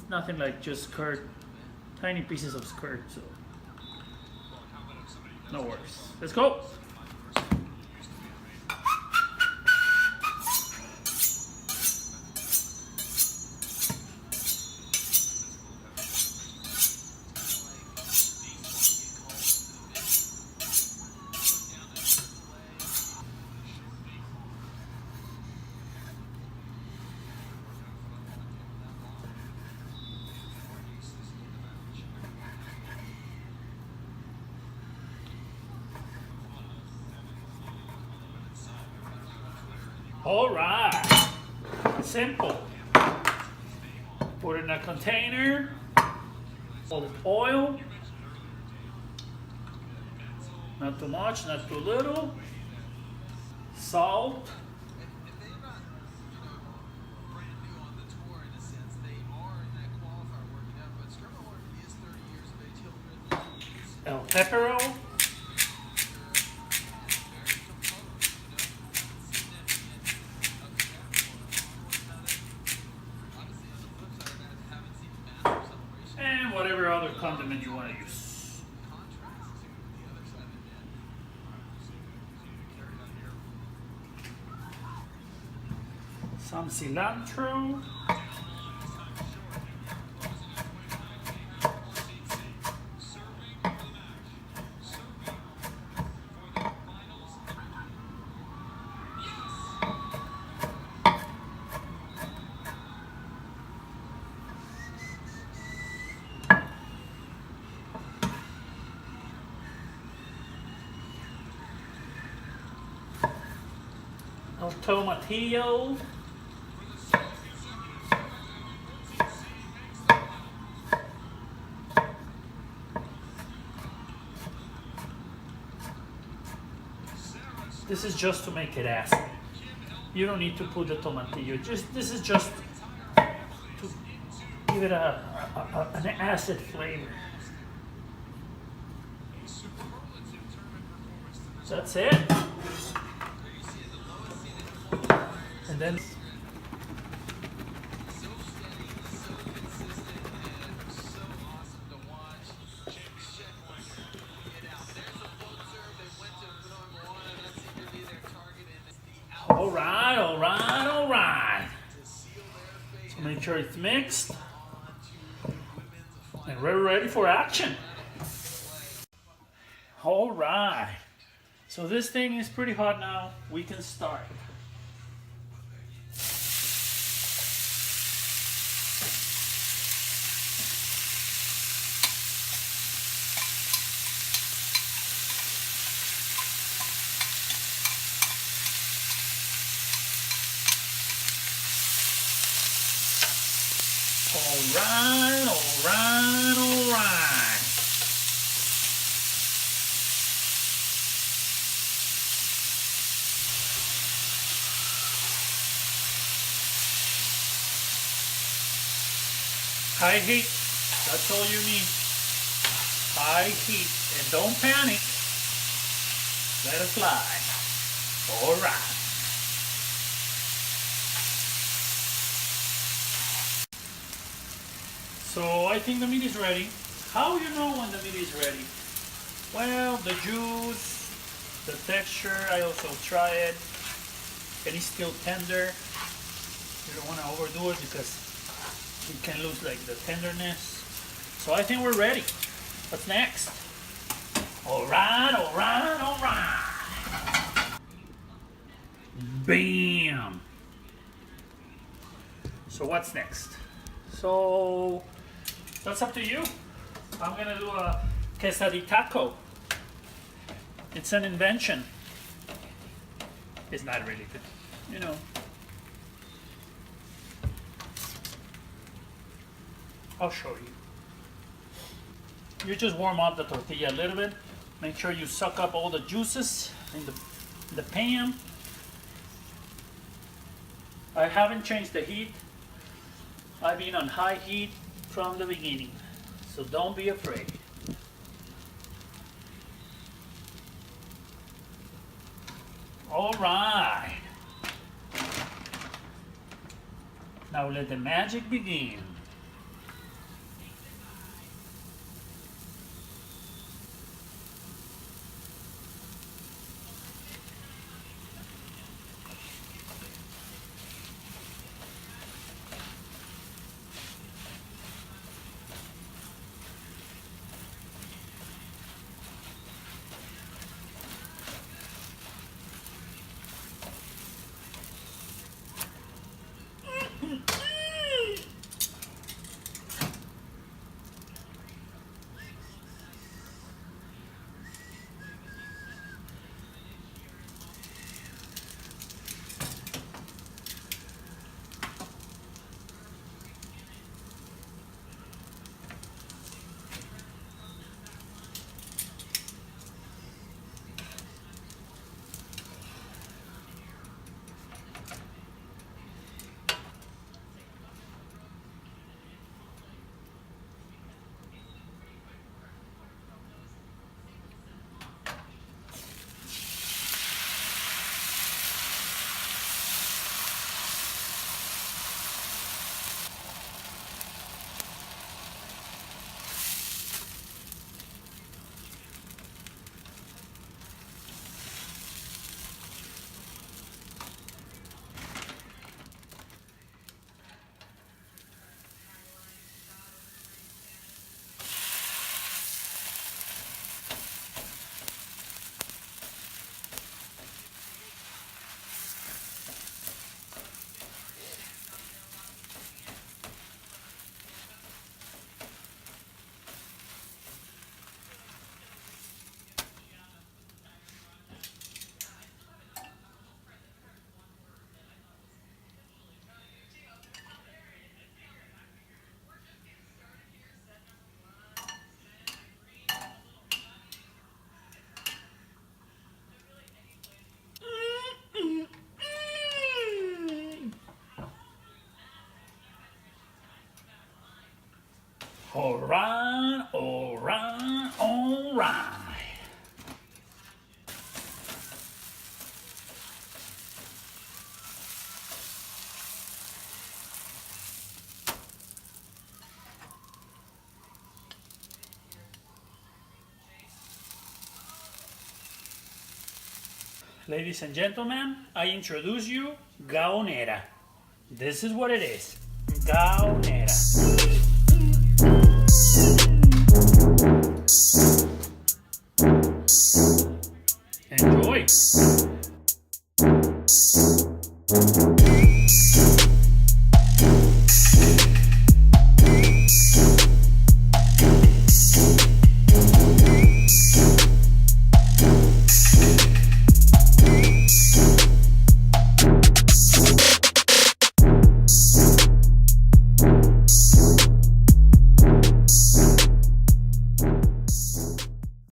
Nothing like just skirt, tiny pieces of skirt, so no worries. Let's go. All right, simple. Put it in a container, olive oil, not too much, not too little, salt, el peppero, and whatever other condiment you want to use. Some cilantro. Tomatillo. This is just to make it acid. You don't need to put the tomatillo. This is just to give it an acid flavor. So that's it. And then all right. So make sure it's mixed. And we're ready for action. All right. So this thing is pretty hot now. We can start. All right. High heat, that's all you need. High heat, and don't panic. Let it fly. All right. So I think the meat is ready. How you know when the meat is ready? Well, the juice, the texture, I also try it. It is still tender. You don't want to overdo it because you can lose like the tenderness. So I think we're ready. What's next? All right. Bam! So what's next? So that's up to you. I'm gonna do a quesadilla taco. It's an invention. It's not really good, you know. I'll show you. You just warm up the tortilla a little bit. Make sure you suck up all the juices in the pan. I haven't changed the heat. I've been on high heat from the beginning, so don't be afraid. All right. Now let the magic begin. All right, all right, all right. Ladies and gentlemen, I introduce you Gaonera. This is what it is. Gaonera.